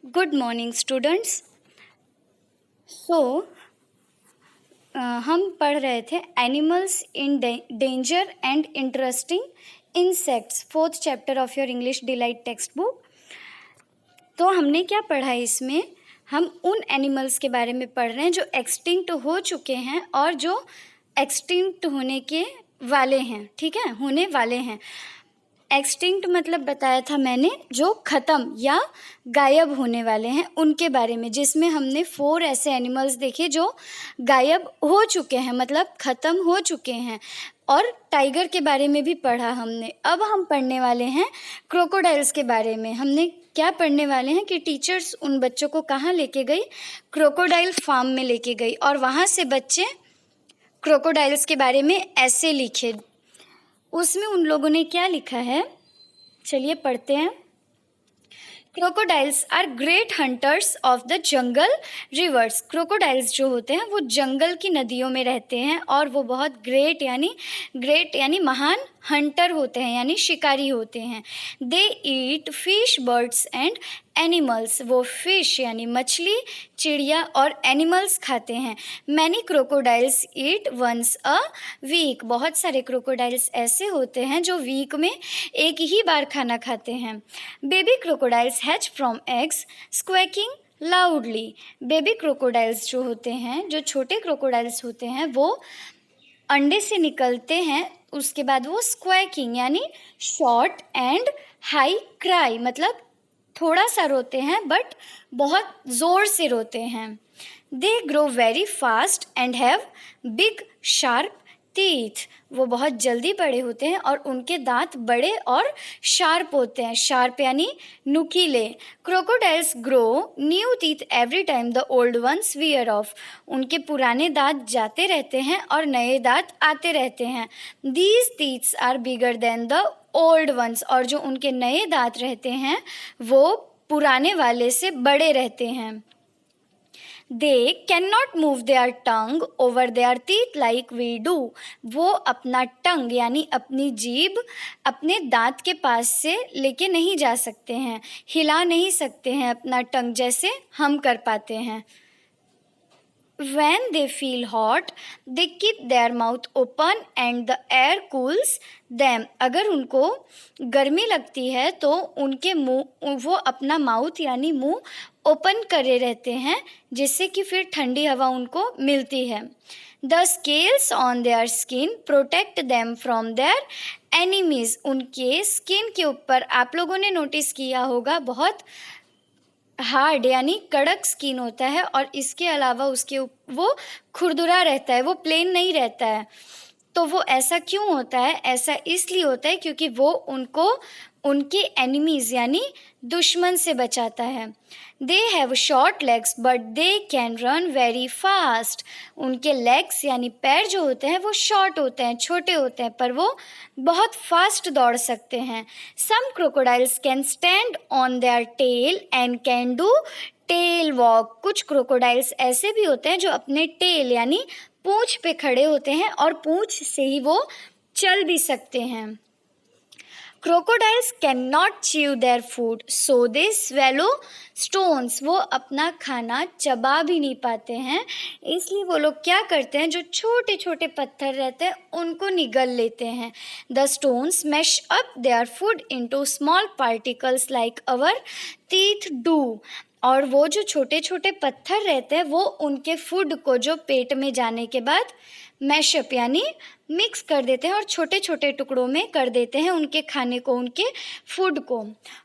Good morning students. सो हम पढ़ रहे थे animals in danger and interesting insects, 4th chapter of your English delight text book. तो हमने क्या पढ़ा है इसमें? हम उन एनिमल्स के बारे में पढ़ रहे हैं जो एक्सटिंक्ट हो चुके हैं और जो एक्सटिंक्ट होने के वाले हैं, ठीक है, होने वाले हैं। एक्सटिंक्ट मतलब बताया था मैंने, जो ख़त्म या गायब होने वाले हैं उनके बारे में, जिसमें हमने 4 ऐसे एनिमल्स देखे जो गायब हो चुके हैं, मतलब ख़त्म हो चुके हैं। और टाइगर के बारे में भी पढ़ा हमने। अब हम पढ़ने वाले हैं क्रोकोडाइल्स के बारे में। हमने क्या पढ़ने वाले हैं कि टीचर्स उन बच्चों को कहाँ लेके गई? क्रोकोडाइल फार्म में लेके गई, और वहाँ से बच्चे क्रोकोडाइल्स के बारे में ऐसे लिखे। उसमें उन लोगों ने क्या लिखा है, चलिए पढ़ते हैं। Crocodiles are great hunters of the jungle rivers. Crocodiles जो होते हैं वो जंगल की नदियों में रहते हैं, और वो बहुत ग्रेट यानी महान हंटर होते हैं, यानी शिकारी होते हैं। They eat fish, birds and animals. वो फिश यानी मछली, चिड़िया और एनिमल्स खाते हैं। Many crocodiles eat once a week. बहुत सारे क्रोकोडाइल्स ऐसे होते हैं जो वीक में एक ही बार खाना खाते हैं। Baby crocodiles hatch from eggs squawking loudly. Baby crocodiles जो होते हैं, जो छोटे क्रोकोडाइल्स होते हैं, वो अंडे से निकलते हैं, उसके बाद वो स्क्वैकिंग यानी शॉर्ट एंड हाई क्राई, मतलब थोड़ा सा रोते हैं बट बहुत ज़ोर से रोते हैं। They grow very fast and have big sharp teeth. वो बहुत जल्दी बड़े होते हैं और उनके दांत बड़े और शार्प होते हैं। शार्प यानी नुकीले। Crocodiles grow new teeth every time the old once wear off. उनके पुराने दांत जाते रहते हैं और नए दांत आते रहते हैं। These teeths are bigger than the old ones. और जो उनके नए दांत रहते हैं वो पुराने वाले से बड़े रहते हैं। They cannot move their tongue over their teeth like we do. वो अपना टंग यानी अपनी जीभ अपने दांत के पास से लेके नहीं जा सकते हैं, हिला नहीं सकते हैं अपना टंग जैसे हम कर पाते हैं। When they feel hot, they keep their mouth open and the air cools them. अगर उनको गर्मी लगती है तो उनके मुंह, वो अपना माउथ यानी मुंह ओपन करे रहते हैं, जिससे कि फिर ठंडी हवा उनको मिलती है। The scales on their skin protect them from their enemies. उनके स्किन के ऊपर आप लोगों ने नोटिस किया होगा बहुत हार्ड यानी कड़क स्किन होता है, और इसके अलावा उसके वो खुरदुरा रहता है, वो प्लेन नहीं रहता है। तो वो ऐसा क्यों होता है? ऐसा इसलिए होता है क्योंकि वो उनको उनके एनिमीज़ यानी दुश्मन से बचाता है। They have short legs but they can run very fast. उनके लेग्स यानी पैर जो होते हैं वो शॉर्ट होते हैं, छोटे होते हैं, पर वो बहुत फास्ट दौड़ सकते हैं। Some crocodiles can stand on their tail and can do tail walk. कुछ क्रोकोडाइल्स ऐसे भी होते हैं जो अपने टेल यानी पूंछ पे खड़े होते हैं और पूंछ से ही वो चल भी सकते हैं। Crocodiles can not chew their food so they swallow stones. वो अपना खाना चबा भी नहीं पाते हैं, इसलिए वो लोग क्या करते हैं, जो छोटे छोटे पत्थर रहते हैं उनको निगल लेते हैं। The stones mash up their food into small particles like our teeth do. और वो जो छोटे छोटे पत्थर रहते हैं वो उनके फूड को, जो पेट में जाने के बाद मैशअप यानी मिक्स कर देते हैं और छोटे छोटे टुकड़ों में कर देते हैं उनके खाने को, उनके फूड को।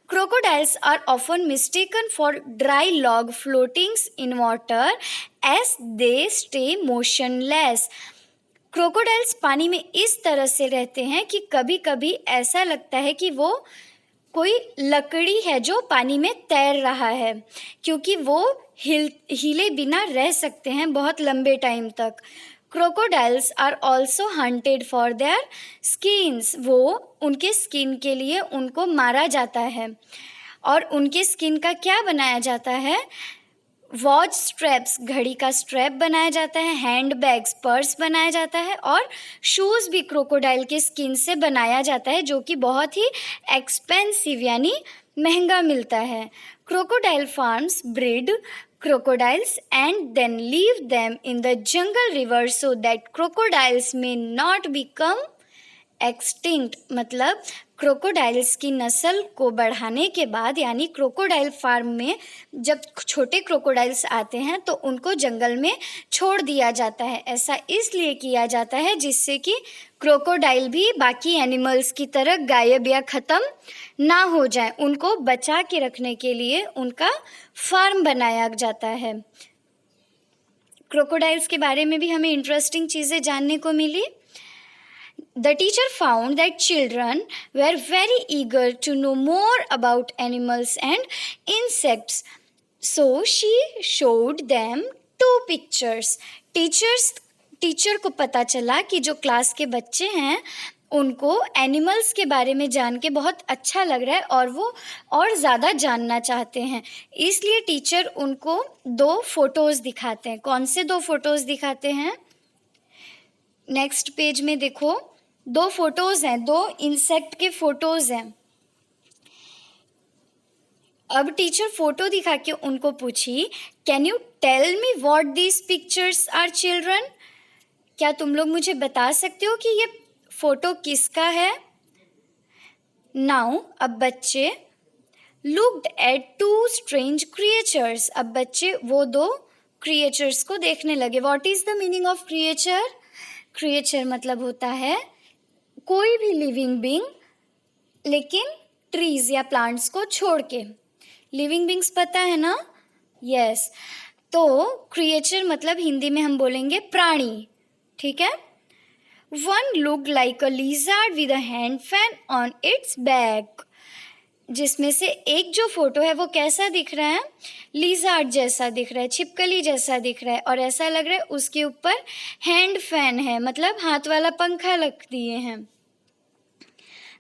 Crocodiles are often mistaken for dry log floatings in water as they stay motionless. Crocodiles पानी में इस तरह से रहते हैं कि कभी कभी ऐसा लगता है कि वो कोई लकड़ी है जो पानी में तैर रहा है, क्योंकि वो हिले बिना रह सकते हैं बहुत लंबे टाइम तक। Crocodiles are also hunted for their skins. वो उनके स्किन के लिए उनको मारा जाता है। और उनके स्किन का क्या बनाया जाता है? वॉच स्ट्रैप्स, घड़ी का स्ट्रैप बनाया जाता है, हैंड बैग्स, पर्स बनाया जाता है, और शूज़ भी क्रोकोडाइल के स्किन से बनाया जाता है, जो कि बहुत ही एक्सपेंसिव यानी महंगा मिलता है। Crocodile farms breed crocodiles and then leave them in the jungle river so that crocodiles may not become extinct. मतलब क्रोकोडाइल्स की नस्ल को बढ़ाने के बाद, यानी क्रोकोडाइल फार्म में जब छोटे क्रोकोडाइल्स आते हैं तो उनको जंगल में छोड़ दिया जाता है। ऐसा इसलिए किया जाता है जिससे कि क्रोकोडाइल भी बाकी एनिमल्स की तरह गायब या ख़त्म ना हो जाए। उनको बचा के रखने के लिए उनका फार्म बनाया जाता है। क्रोकोडाइल्स के बारे में भी हमें इंटरेस्टिंग चीज़ें जानने को मिली। The teacher found that children were very eager to know more about animals and insects, so she showed them two pictures. Teacher को पता चला कि जो क्लास के बच्चे हैं उनको एनिमल्स के बारे में जान के बहुत अच्छा लग रहा है और वो और ज़्यादा जानना चाहते हैं, इसलिए टीचर उनको 2 फोटोज़ दिखाते हैं। कौन से 2 फोटोज़ दिखाते हैं? नेक्स्ट पेज में देखो, 2 फोटोज़ हैं, 2 इंसेक्ट के फोटोज़ हैं। अब टीचर फोटो दिखा के उनको पूछी, can you tell me what these pictures are children? क्या तुम लोग मुझे बता सकते हो कि ये फोटो किसका है? नाउ, अब बच्चे लुक्ड एट 2 स्ट्रेंज क्रिएचर्स। अब बच्चे वो 2 क्रिएचर्स को देखने लगे। What is the meaning of creature? Creature मतलब होता है कोई भी लिविंग बीइंग, लेकिन ट्रीज़ या प्लांट्स को छोड़ के। लिविंग बीइंग्स पता है ना? यस। तो क्रिएचर मतलब हिंदी में हम बोलेंगे प्राणी, ठीक है। One look like a lizard with a hand fan on its back. जिसमें से एक जो फोटो है वो कैसा दिख रहा है? लिज़ार्ड जैसा दिख रहा है, छिपकली जैसा दिख रहा है, और ऐसा लग रहा है उसके ऊपर हैंड फैन है, मतलब हाथ वाला पंखा लग दिए हैं।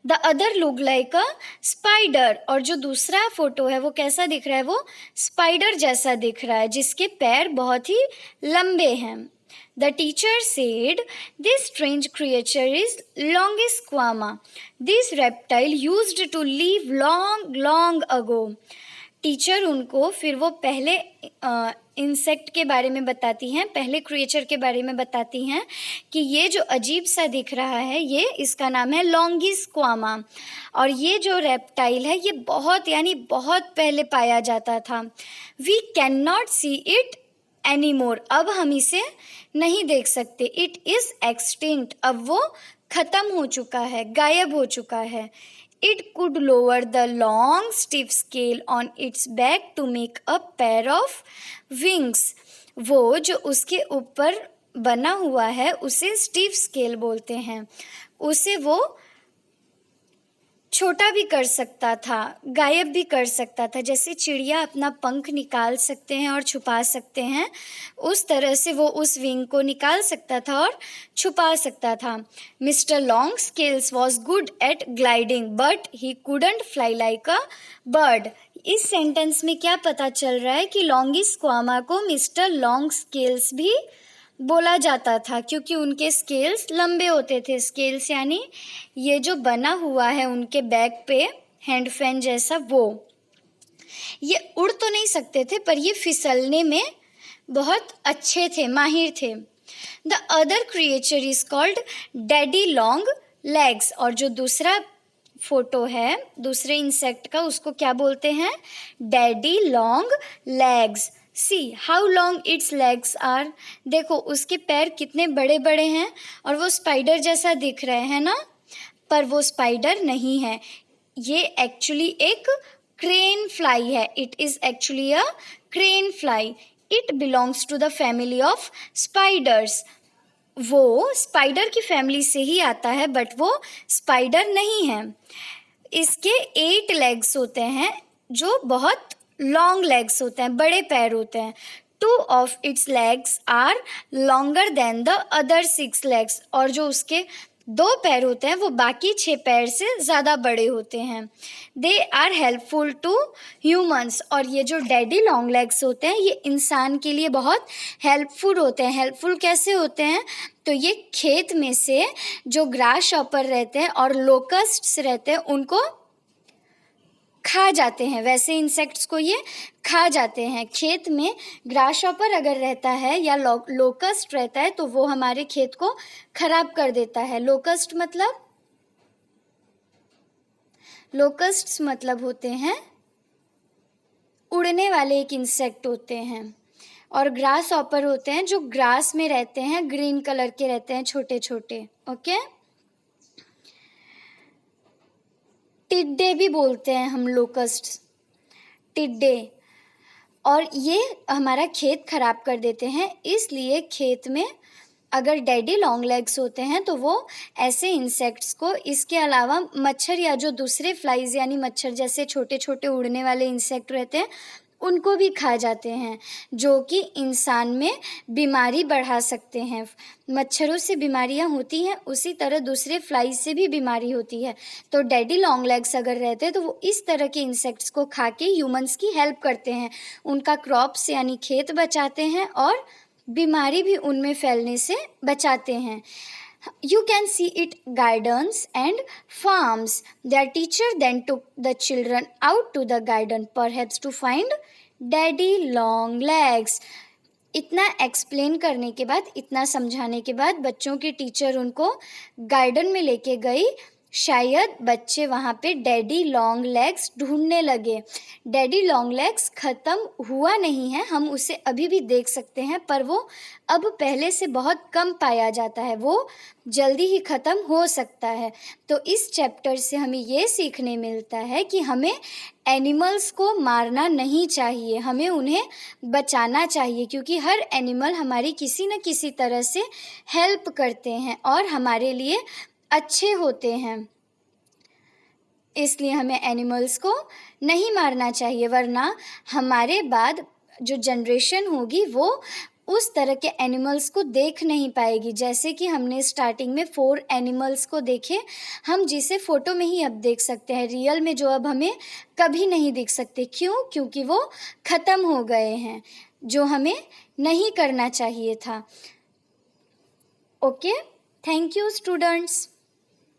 The other look like a spider. और जो दूसरा फोटो है वो कैसा दिख रहा है? वो स्पाइडर जैसा दिख रहा है, जिसके पैर बहुत ही लंबे हैं। The teacher said, this strange creature is Longisquama. This reptile used to live long ago. Teacher उनको फिर वो पहले इंसेक्ट के बारे में बताती हैं, पहले क्रिएचर के बारे में बताती हैं कि ये जो अजीब सा दिख रहा है ये इसका नाम है लॉन्गिस्क्वामा, और ये जो रेप्टाइल है ये बहुत यानी बहुत पहले पाया जाता था। We can not see it anymore. अब हम इसे नहीं देख सकते। It is extinct. अब वो ख़त्म हो चुका है, गायब हो चुका है। It could lower the long stiff scale on its back to make a pair of wings. वो जो उसके ऊपर बना हुआ है उसे स्टिफ स्केल बोलते हैं। उसे वो छोटा भी कर सकता था, गायब भी कर सकता था। जैसे चिड़िया अपना पंख निकाल सकते हैं और छुपा सकते हैं, उस तरह से वो उस विंग को निकाल सकता था और छुपा सकता था। Mister long scales was good at gliding but he couldn't fly like a bird. इस सेंटेंस में क्या पता चल रहा है कि लॉन्गिस्क्वामा को मिस्टर लॉन्ग स्केल्स भी बोला जाता था, क्योंकि उनके स्केल्स लंबे होते थे। स्केल्स यानी ये जो बना हुआ है उनके बैक पे हैंड फैन जैसा, वो ये उड़ तो नहीं सकते थे पर ये फिसलने में बहुत अच्छे थे, माहिर थे। The other creature is called daddy long legs. और जो दूसरा फोटो है दूसरे इंसेक्ट का, उसको क्या बोलते हैं? Daddy long legs. See how long its legs are. देखो उसके पैर कितने बड़े बड़े हैं और वो स्पाइडर जैसा दिख रहे हैं ना, पर वो स्पाइडर नहीं है, ये एक्चुअली एक क्रेन फ्लाई है। It is actually a crane fly. It belongs to the family of spiders. वो स्पाइडर की फैमिली से ही आता है बट वो स्पाइडर नहीं है। इसके 8 लेग्स होते हैं जो बहुत लॉन्ग लेग्स होते हैं, बड़े पैर होते हैं। 2 of its legs are longer than the other 6 legs. और जो उसके 2 पैर होते हैं वो बाकी 6 पैर से ज़्यादा बड़े होते हैं। They are helpful to humans. और ये जो डैडी लॉन्ग लेग्स होते हैं ये इंसान के लिए बहुत हेल्पफुल होते हैं। हेल्पफुल कैसे होते हैं? तो ये खेत में से जो ग्रास शॉपर रहते हैं और लोकस्ट्स रहते हैं उनको खा जाते हैं, वैसे इंसेक्ट्स को ये खा जाते हैं। खेत में ग्रासहॉपर अगर रहता है या लोकस्ट रहता है तो वो हमारे खेत को खराब कर देता है। लोकस्ट मतलब होते हैं उड़ने वाले एक इंसेक्ट होते हैं, और ग्रासहॉपर होते हैं जो ग्रास में रहते हैं, ग्रीन कलर के रहते हैं, छोटे छोटे। ओके, टिड्डे भी बोलते हैं हम लोकस्ट, टिड्डे, और ये हमारा खेत खराब कर देते हैं। इसलिए खेत में अगर डैडी लॉन्ग लेग्स होते हैं तो वो ऐसे इंसेक्ट्स को, इसके अलावा मच्छर या जो दूसरे फ्लाइज यानी मच्छर जैसे छोटे छोटे उड़ने वाले इंसेक्ट रहते हैं उनको भी खा जाते हैं, जो कि इंसान में बीमारी बढ़ा सकते हैं। मच्छरों से बीमारियां होती हैं, उसी तरह दूसरे फ्लाइज से भी बीमारी होती है। तो डैडी लॉन्ग लेग्स अगर रहते हैं तो वो इस तरह के इंसेक्ट्स को खा के ह्यूमंस की हेल्प करते हैं, उनका क्रॉप्स यानी खेत बचाते हैं और बीमारी भी उनमें फैलने से बचाते हैं। You can see it gardens and farms. Their teacher then took the children out to the garden, perhaps to find daddy long legs. इतना एक्सप्लेन करने के बाद, इतना समझाने के बाद बच्चों की टीचर उनको गार्डन में लेके गई। शायद बच्चे वहाँ पे डैडी लॉन्ग लेग्स ढूंढने लगे। डैडी लॉन्ग लेग्स ख़त्म हुआ नहीं है, हम उसे अभी भी देख सकते हैं, पर वो अब पहले से बहुत कम पाया जाता है, वो जल्दी ही ख़त्म हो सकता है। तो इस चैप्टर से हमें ये सीखने मिलता है कि हमें एनिमल्स को मारना नहीं चाहिए, हमें उन्हें बचाना चाहिए, क्योंकि हर एनिमल हमारी किसी न किसी तरह से हेल्प करते हैं और हमारे लिए अच्छे होते हैं। इसलिए हमें एनिमल्स को नहीं मारना चाहिए, वरना हमारे बाद जो जनरेशन होगी वो उस तरह के एनिमल्स को देख नहीं पाएगी। जैसे कि हमने स्टार्टिंग में 4 एनिमल्स को देखे, हम जिसे फ़ोटो में ही अब देख सकते हैं, रियल में जो अब हमें कभी नहीं दिख सकते। क्यों? क्योंकि वो ख़त्म हो गए हैं, जो हमें नहीं करना चाहिए था। Okay, thank you students.